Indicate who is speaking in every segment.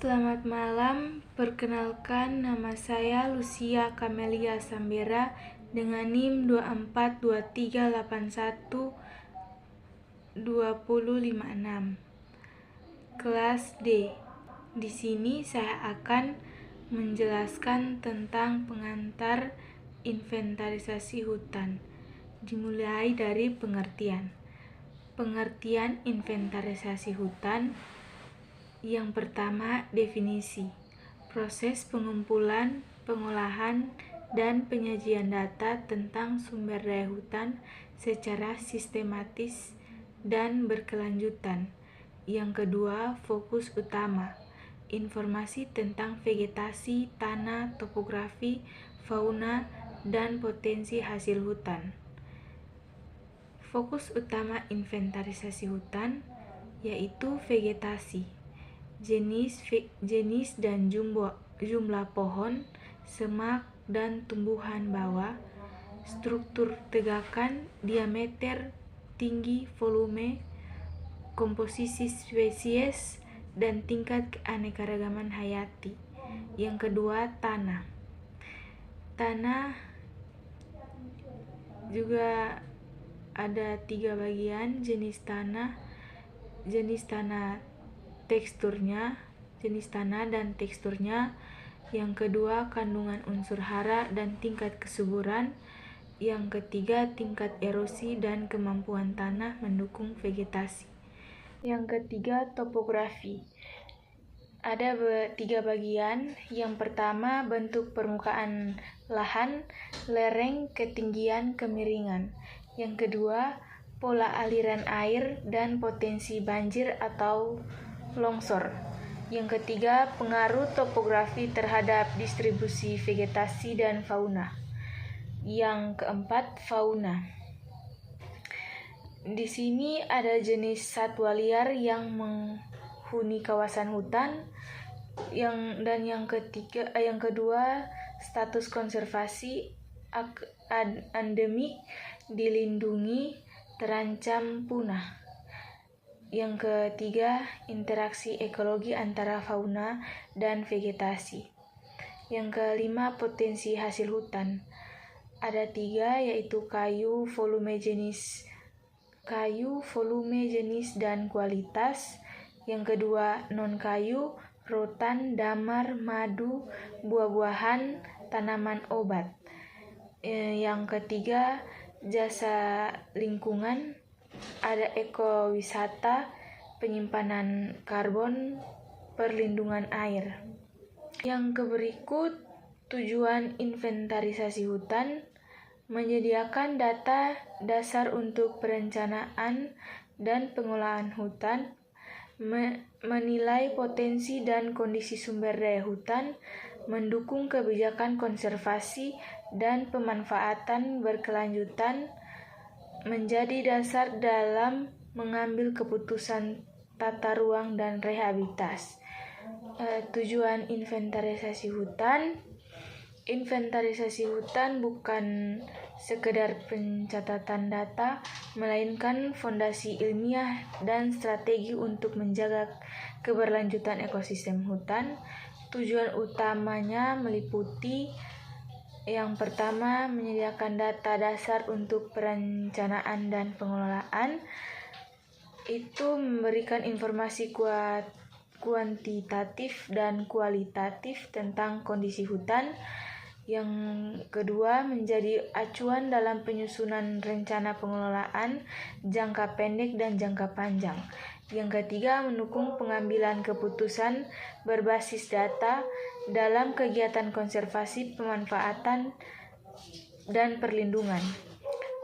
Speaker 1: Selamat malam, perkenalkan nama saya Lucia Camelia Sambera dengan NIM 2423812056. Kelas D. Di sini saya akan menjelaskan tentang pengantar inventarisasi hutan. Dimulai dari pengertian. Pengertian inventarisasi hutan. Yang pertama, definisi. Proses pengumpulan, pengolahan, dan penyajian data tentang sumber daya hutan secara sistematis dan berkelanjutan. Yang kedua, fokus utama. Informasi tentang vegetasi, tanah, topografi, fauna, dan potensi hasil hutan. Fokus utama inventarisasi hutan yaitu vegetasi. Jenis dan jumlah pohon, semak, dan tumbuhan bawah, struktur tegakan, diameter, tinggi, volume, komposisi spesies, dan tingkat keanekaragaman hayati. Yang kedua, tanah. Tanah juga ada 3 bagian: jenis tanah dan teksturnya. Yang kedua, kandungan unsur hara dan tingkat kesuburan. Yang ketiga, tingkat erosi dan kemampuan tanah mendukung vegetasi. Yang ketiga, topografi. Ada 3 bagian. Yang pertama, bentuk permukaan lahan, lereng, ketinggian, kemiringan. Yang kedua, pola aliran air dan potensi banjir atau longsor. Yang ketiga, pengaruh topografi terhadap distribusi vegetasi dan fauna. Yang keempat, fauna. Di sini ada jenis satwa liar yang menghuni kawasan hutan. Yang kedua, status konservasi, endemik, dilindungi, terancam punah. Yang ketiga, interaksi ekologi antara fauna dan vegetasi. Yang kelima, potensi hasil hutan. Ada 3, yaitu kayu, volume, jenis, dan kualitas. Yang kedua, non-kayu, rotan, damar, madu, buah-buahan, tanaman obat. Yang ketiga, jasa lingkungan. Ada ekowisata, penyimpanan karbon, perlindungan air. Yang berikut, tujuan inventarisasi hutan: menyediakan data dasar untuk perencanaan dan pengolahan hutan, menilai potensi dan kondisi sumber daya hutan, mendukung kebijakan konservasi dan pemanfaatan berkelanjutan, menjadi dasar dalam mengambil keputusan tata ruang dan rehabilitas. Tujuan inventarisasi hutan. Inventarisasi hutan bukan sekedar pencatatan data, melainkan fondasi ilmiah dan strategi untuk menjaga keberlanjutan ekosistem hutan. Tujuan utamanya meliputi: yang pertama, menyediakan data dasar untuk perencanaan dan pengelolaan. Itu memberikan informasi kuantitatif dan kualitatif tentang kondisi hutan. Yang kedua, menjadi acuan dalam penyusunan rencana pengelolaan jangka pendek dan jangka panjang. Yang ketiga, mendukung pengambilan keputusan berbasis data dalam kegiatan konservasi, pemanfaatan, dan perlindungan.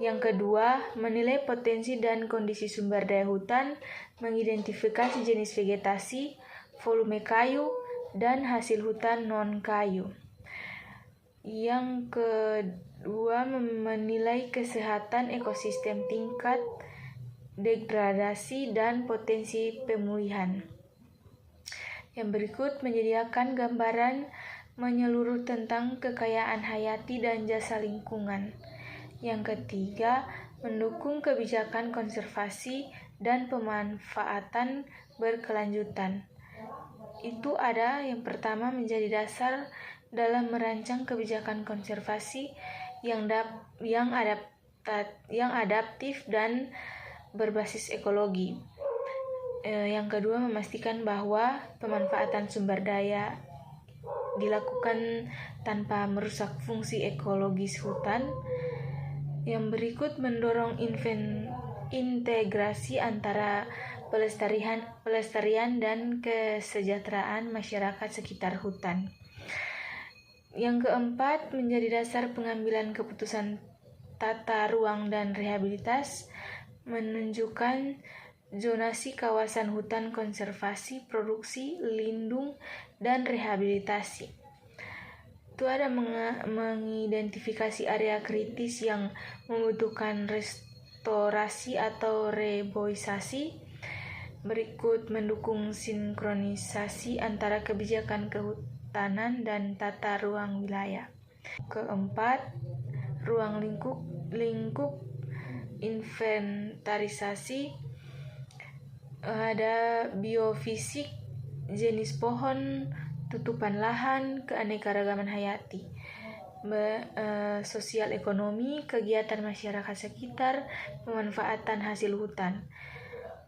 Speaker 1: Yang kedua, menilai potensi dan kondisi sumber daya hutan, mengidentifikasi jenis vegetasi, volume kayu, dan hasil hutan non-kayu. Yang kedua, menilai kesehatan ekosistem, tingkat degradasi, dan potensi pemulihan. Yang berikut, menyediakan gambaran menyeluruh tentang kekayaan hayati dan jasa lingkungan. Yang ketiga, mendukung kebijakan konservasi dan pemanfaatan berkelanjutan. itu ada yang pertama menjadi dasar dalam merancang kebijakan konservasi yang adaptif dan berbasis ekologi. Yang kedua, memastikan bahwa pemanfaatan sumber daya dilakukan tanpa merusak fungsi ekologis hutan. Yang berikut, mendorong integrasi antara pelestarian dan kesejahteraan masyarakat sekitar hutan. Yang keempat, menjadi dasar pengambilan keputusan tata ruang dan rehabilitas, menunjukkan zonasi kawasan hutan konservasi, produksi, lindung, dan rehabilitasi. Itu ada mengidentifikasi area kritis yang membutuhkan restorasi atau reboisasi. Berikut, mendukung sinkronisasi antara kebijakan kehutanan dan tata ruang wilayah. Keempat, ruang lingkup inventarisasi, ada biofisik, jenis pohon, tutupan lahan, keanekaragaman hayati, sosial ekonomi, kegiatan masyarakat sekitar, pemanfaatan hasil hutan,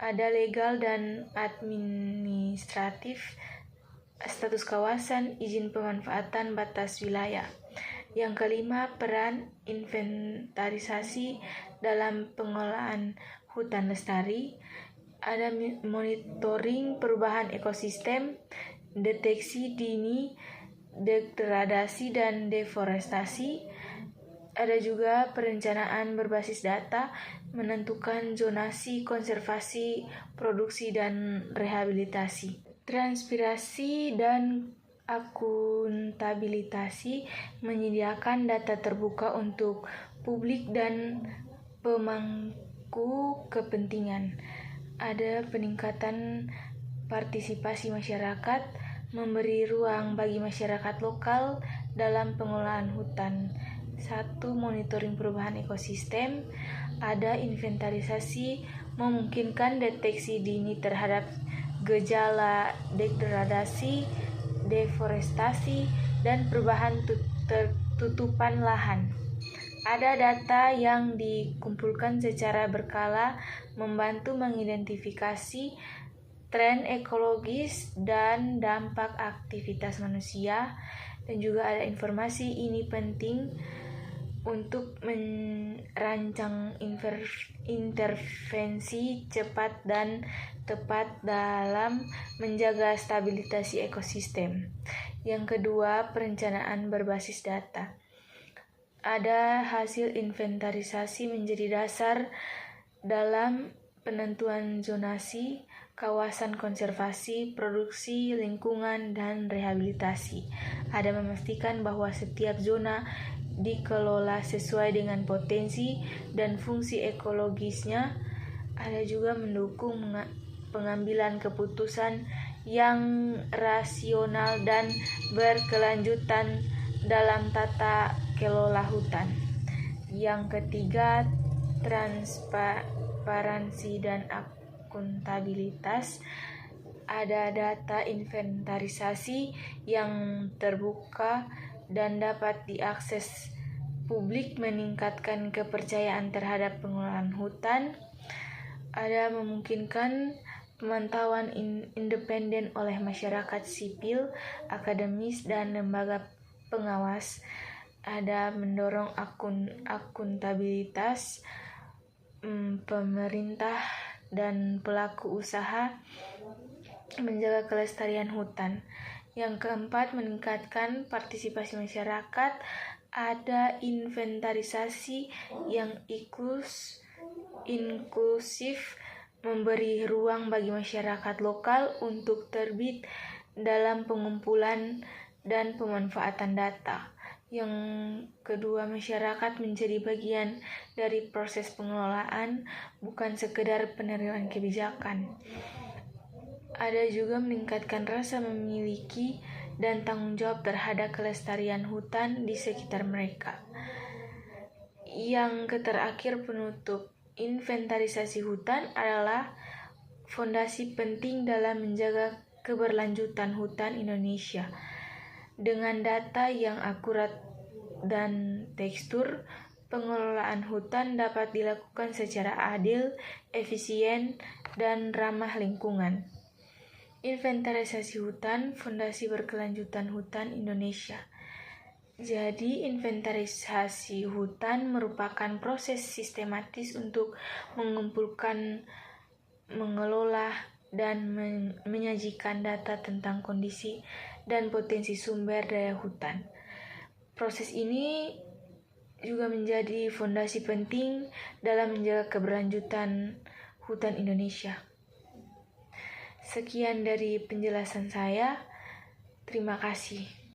Speaker 1: ada legal dan administratif, status kawasan, izin pemanfaatan, batas wilayah. Yang kelima, peran inventarisasi dalam pengelolaan hutan lestari, ada monitoring perubahan ekosistem, deteksi dini degradasi dan deforestasi. Ada juga perencanaan berbasis data, menentukan zonasi, konservasi, produksi, dan rehabilitasi. Transparansi dan akuntabilitasi, menyediakan data terbuka untuk publik dan pemangku kepentingan. Ada peningkatan partisipasi masyarakat, memberi ruang bagi masyarakat lokal dalam pengelolaan hutan. 1. Monitoring perubahan ekosistem, ada inventarisasi, memungkinkan deteksi dini terhadap gejala degradasi, deforestasi, dan perubahan tutupan lahan. Ada data yang dikumpulkan secara berkala, membantu mengidentifikasi tren ekologis dan dampak aktivitas manusia. Dan juga ada informasi ini penting untuk merancang intervensi cepat dan tepat dalam menjaga stabilitas ekosistem. Yang kedua, perencanaan berbasis data. Ada hasil inventarisasi menjadi dasar dalam penentuan zonasi, kawasan konservasi, produksi, lingkungan, dan rehabilitasi. Ada memastikan bahwa setiap zona dikelola sesuai dengan potensi dan fungsi ekologisnya. Ada juga mendukung pengambilan keputusan yang rasional dan berkelanjutan dalam tata kelola hutan. Yang ketiga, transparansi dan akuntabilitas. Ada data inventarisasi yang terbuka dan dapat diakses publik, meningkatkan kepercayaan terhadap pengelolaan hutan. Ada memungkinkan pemantauan independen oleh masyarakat sipil, akademis, dan lembaga pengawas. Ada mendorong akuntabilitas pemerintah dan pelaku usaha menjaga kelestarian hutan. Yang keempat, meningkatkan partisipasi masyarakat. Ada inventarisasi yang inklusif, memberi ruang bagi masyarakat lokal untuk terlibat dalam pengumpulan dan pemanfaatan data. Yang kedua, masyarakat menjadi bagian dari proses pengelolaan, bukan sekedar penerimaan kebijakan. Ada juga meningkatkan rasa memiliki dan tanggung jawab terhadap kelestarian hutan di sekitar mereka. Yang terakhir, penutup. Inventarisasi hutan adalah fondasi penting dalam menjaga keberlanjutan hutan Indonesia. Dengan data yang akurat dan tekstur, pengelolaan hutan dapat dilakukan secara adil, efisien, dan ramah lingkungan. Inventarisasi hutan, fondasi berkelanjutan hutan Indonesia. Jadi, inventarisasi hutan merupakan proses sistematis untuk mengumpulkan, mengelola, dan menyajikan data tentang kondisi dan potensi sumber daya hutan. Proses ini juga menjadi fondasi penting dalam menjaga keberlanjutan hutan Indonesia. Sekian dari penjelasan saya. Terima kasih.